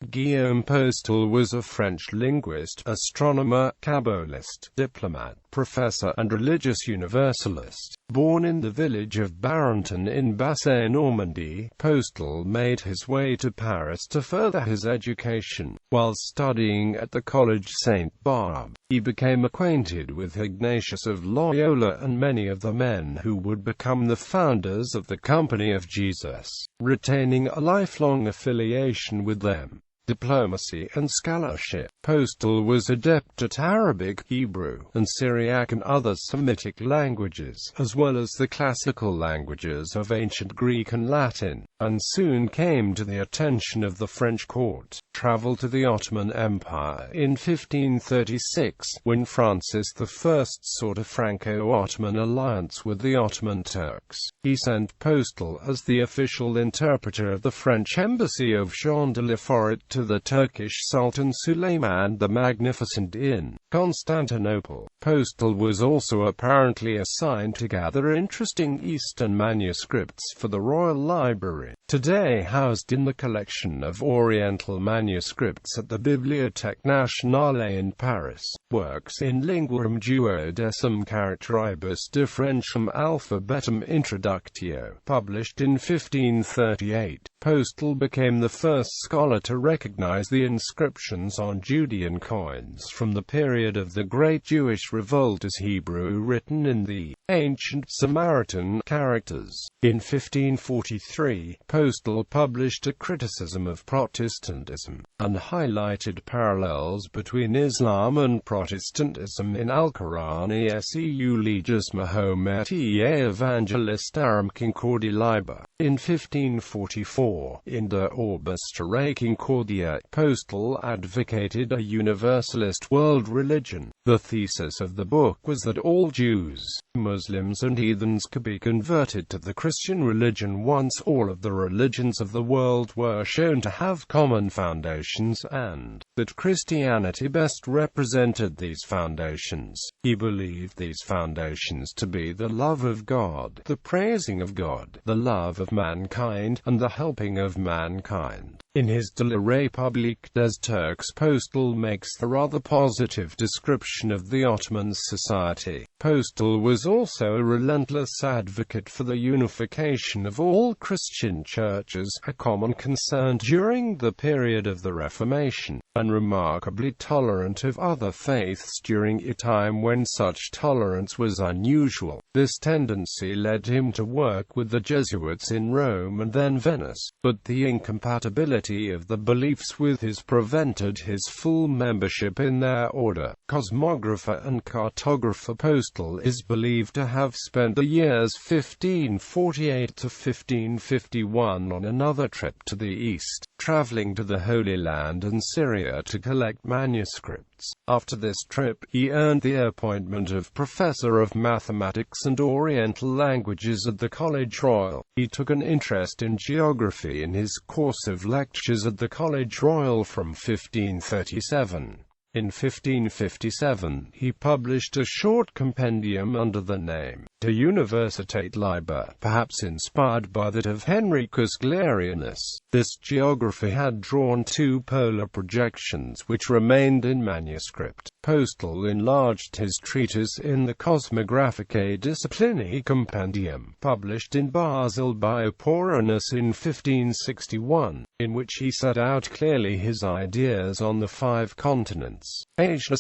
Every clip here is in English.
Guillaume Postel was a French linguist, astronomer, Cabbalist, diplomat, professor and religious universalist. Born in the village of Barenton in Basse-Normandie, Postel made his way to Paris to further his education. While studying at the Collège Sainte-Barbe, he became acquainted with Ignatius of Loyola and many of the men who would become the founders of the Company of Jesus, retaining a lifelong affiliation with them. Diplomacy and scholarship. Postel was adept at Arabic, Hebrew, and Syriac and other Semitic languages, as well as the classical languages of ancient Greek and Latin, and soon came to the attention of the French court. Traveled to the Ottoman Empire in 1536, when Francis I sought a Franco-Ottoman alliance with the Ottoman Turks. He sent Postel as the official interpreter of the French embassy of Jean de la Forêt to the Turkish Sultan Suleiman the Magnificent in Constantinople. Postel was also apparently assigned to gather interesting Eastern manuscripts for the Royal Library, today housed in the collection of Oriental manuscripts at the Bibliothèque Nationale in Paris. Works in Linguam Duodecim Characteribus Differentium Alphabetum Introductio, published in 1538. Postel became the first scholar to recognize the inscriptions on Judean coins from the period of the Great Jewish Revolt as Hebrew written in the ancient Samaritan characters. In 1543, Postel published a criticism of Protestantism, and highlighted parallels between Islam and Protestantism in Al-Qur'ani seu Legis Mahometi Evangelistarum Concordia Liber. In 1544, in De Orbis Terrae Concordia, Postel advocated a universalist world religion. The thesis of the book was that all Jews, Muslims and heathens could be converted to the Christian religion once all of the religions of the world were shown to have common foundations, and that Christianity best represented these foundations. He believed these foundations to be the love of God, the praising of God, the love of mankind, and the helping of mankind. In his De la République des Turcs, Postel makes the rather positive description of the Ottoman society. Postel was also a relentless advocate for the unification of all Christian churches, a common concern during the period of the Reformation, and remarkably tolerant of other faiths during a time when such tolerance was unusual. This tendency led him to work with the Jesuits in Rome and then Venice, but the incompatibility of the beliefs with his prevented his full membership in their order. Cosmographer and cartographer Postel is believed to have spent the years 1548 to 1551 on another trip to the East, traveling to the Holy Land and Syria to collect manuscripts. After this trip, he earned the appointment of Professor of Mathematics and Oriental Languages at the Collège Royal. He took an interest in geography in his course of lectures at the Collège Royal from 1537. In 1557, he published a short compendium under the name De Universitate Liber, perhaps inspired by that of Henricus Galerianus. This geography had drawn two polar projections which remained in manuscript. Postel enlarged his treatise in the Cosmographicae Disciplinae Compendium, published in Basel by Apollonius in 1561, in which he set out clearly his ideas on the 5 continents: Asia,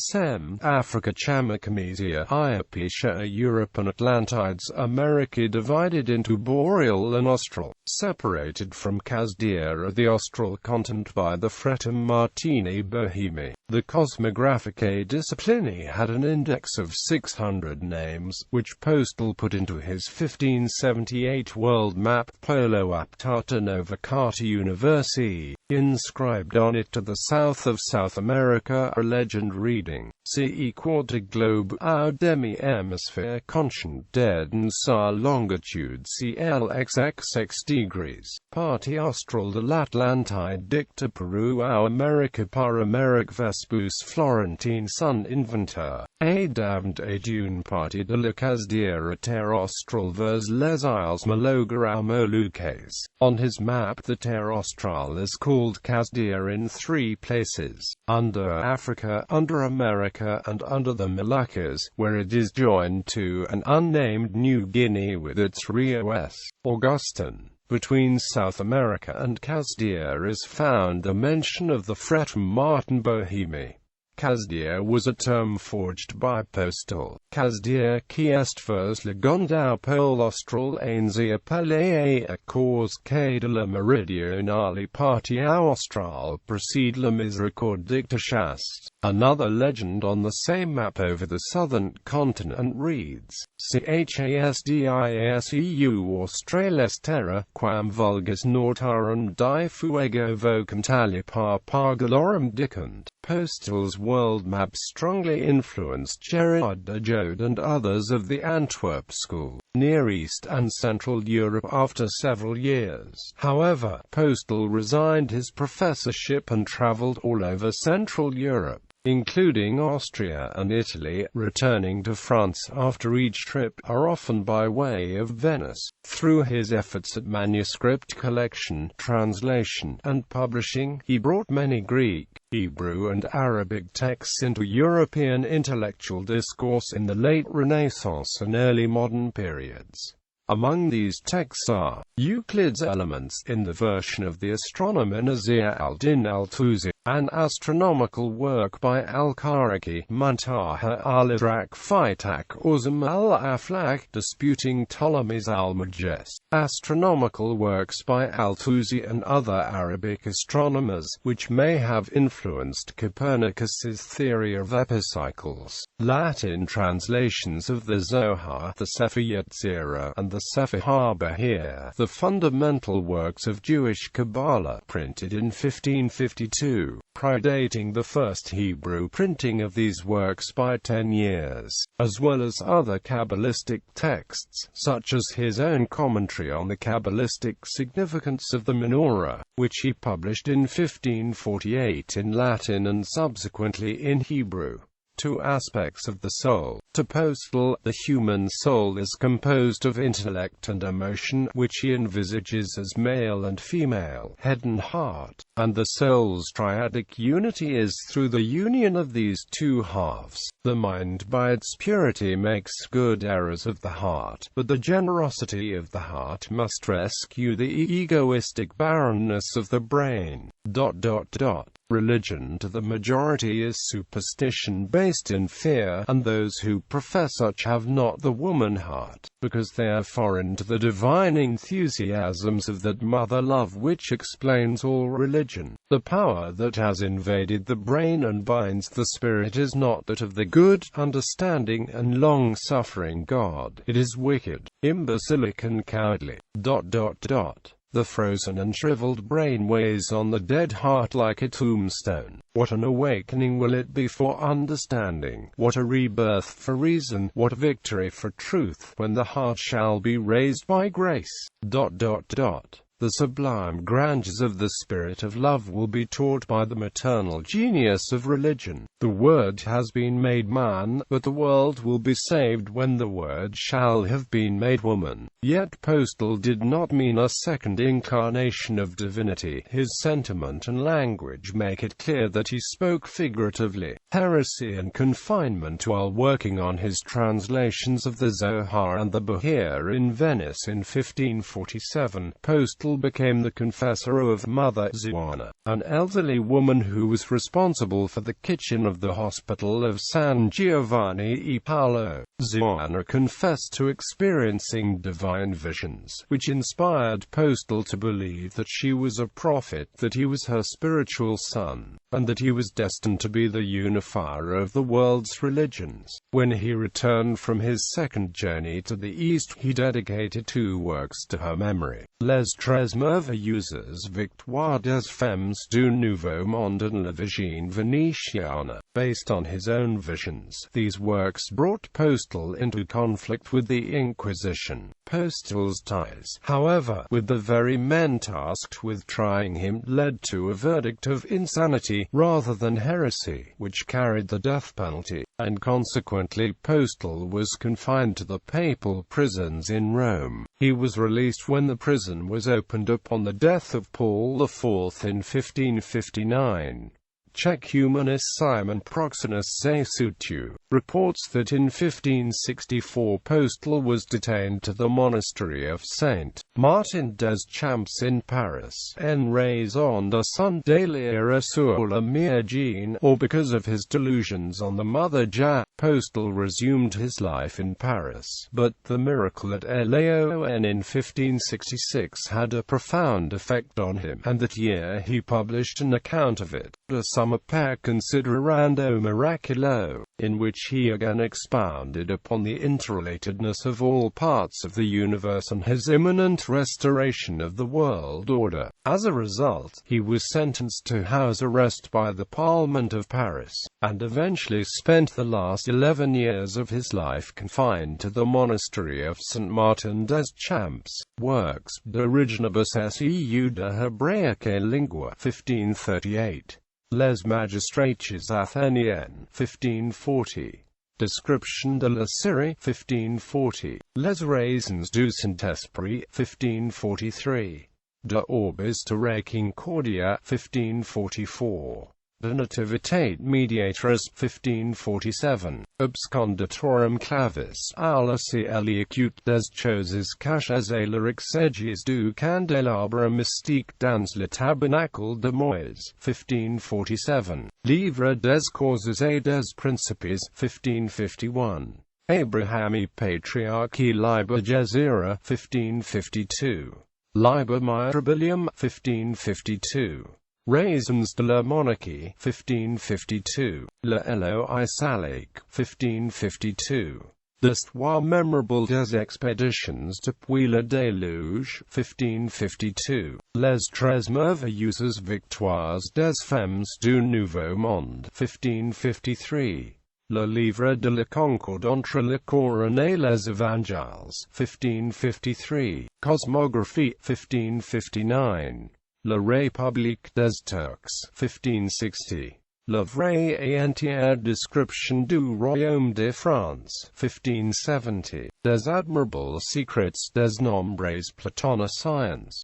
Africa, Chamacamesia, Iapesia, Europe and Atlantides, America divided into boreal and austral, separated from Casdia the austral continent by the Fretum Martini Bohemi. The Cosmographicae Disciplinae had an index of 600 names, which Postel put into his 1578 world map Polo Aptata Nova Carta Universi, inscribed on it to the south of South America a legend reading, "Ce quarta globe au demi-hemisphere conscient dead and sa longitude CLXXX degrees, parti austral de l'Atlantide dicta Peru au America par Americ Vespus Florentine sun inventor." Adamd et une partie de la Casdière terrestrale vers les Isles Maloga Moluques. On his map, the terre australe is called Casdière in 3 places: under Africa, under America, and under the Moluccas, where it is joined to an unnamed New Guinea with its Rio S. Augustin. Between South America and Casdière is found the mention of the Fretum Martin Bohemie. Casdière was a term forged by Postel. Casdière qui est vers le gondau pôle austral ainsi appelé à cause que de la méridionale partie australe précède la miséricorde de chaste. Another legend on the same map over the southern continent reads, Chasdiaseu Australis terra, quam vulgus nortarum di fuego vocantali par pargalorum dicant. Postel's world map strongly influenced Gerard de Jode and others of the Antwerp school, Near East and Central Europe after several years. However, Postel resigned his professorship and traveled all over Central Europe, including Austria and Italy, returning to France after each trip, or often by way of Venice. Through his efforts at manuscript collection, translation, and publishing, he brought many Greek, Hebrew and Arabic texts into European intellectual discourse in the late Renaissance and early modern periods. Among these texts are Euclid's Elements in the version of the astronomer Nasir al-Din al-Tusi, an astronomical work by al-Kharaki, Muntaha al-Idrak Fitak Uzum al-Aflak disputing Ptolemy's al-Majest, astronomical works by al-Tusi and other Arabic astronomers, which may have influenced Copernicus's theory of epicycles, Latin translations of the Zohar, the Sefer Yetzirah, and the Sefer HaBahir, the fundamental works of Jewish Kabbalah, printed in 1552, predating the first Hebrew printing of these works by 10 years, as well as other Kabbalistic texts, such as his own commentary on the Kabbalistic significance of the menorah, which he published in 1548 in Latin and subsequently in Hebrew. 2 aspects of the soul. To Postel, the human soul is composed of intellect and emotion, which he envisages as male and female, head and heart, and the soul's triadic unity is through the union of these 2 halves. The mind by its purity makes good errors of the heart, but the generosity of the heart must rescue the egoistic barrenness of the brain. Religion to the majority is superstition based in fear, and those who profess such have not the woman heart, because they are foreign to the divine enthusiasms of that mother love which explains all religion. The power that has invaded the brain and binds the spirit is not that of the good, understanding, and long-suffering God. It is wicked, imbecilic and cowardly. The frozen and shriveled brain weighs on the dead heart like a tombstone. What an awakening will it be for understanding, what a rebirth for reason, what a victory for truth, when the heart shall be raised by grace. The sublime grandeurs of the spirit of love will be taught by the maternal genius of religion. The Word has been made man, but the world will be saved when the Word shall have been made woman. Yet Postel did not mean a second incarnation of divinity. His sentiment and language make it clear that he spoke figuratively. Heresy and confinement while working on his translations of the Zohar and the Bahir in Venice in 1547, Postel became the confessor of Mother Zoana, an elderly woman who was responsible for the kitchen of the hospital of San Giovanni e Paolo. Zoana confessed to experiencing divine visions, which inspired Postel to believe that she was a prophet, that he was her spiritual son, and that he was destined to be the unifier of the world's religions. When he returned from his second journey to the East, he dedicated 2 works to her memory: Les Les merveilleuses victoires des femmes du Nouveau Monde en la Vision Venetiana. Based on his own visions, these works brought Postel into conflict with the Inquisition. Postel's ties, however, with the very men tasked with trying him led to a verdict of insanity rather than heresy, which carried the death penalty, and consequently Postel was confined to the papal prisons in Rome. He was released when the prison was opened upon the death of Paul IV in 1559. Czech humanist Simon Proxenus Zasutiu reports that in 1564 Postel was detained to the monastery of Saint Martin des Champs in Paris, en raison de son délire sur la Mère, or because of his delusions on the Mother Ja. Postel resumed his life in Paris, but the miracle at LAON in 1566 had a profound effect on him, and that year he published an account of it, De Summa Per Considerando Miraculo, in which he again expounded upon the interrelatedness of all parts of the universe and his imminent restoration of the world order. As a result, he was sentenced to house arrest by the Parliament of Paris, and eventually spent the last 11 years of his life confined to the monastery of Saint Martin des Champs. Works, De Originibus seu de Hebraicae Lingua, 1538. Les Magistrates Athéniennes, 1540. Description de la Syrie, 1540. Les Raisons du Saint-Esprit, 1543. De Orbis Terrae Concordia, 1544. De Nativitate Mediatris, 1547. Abscondatorum clavis, alici eliacute des choses cachées et l'erixegis du candelabre mystique dans le tabernacle de Moïse, 1547. Livre des causes et des principes, 1551. Abrahami Patriarchi Liber Jezera, 1552. Liber Mirabilium, 1552. Raisons de la Monarchie, 1552. Le Eloi Salique, 1552. L'Histoire Memorable des Expéditions depuis le Déluge, 1552. Les Très Merveilleuses Victoires des Femmes du Nouveau Monde, 1553. Le Livre de la Concorde entre la Couronne et les Évangiles, 1553. Cosmographie, 1559. La République des Turcs, 1560. La vraie et entière description du Royaume de France, 1570. Des admirables secrets des nombres platoniciens,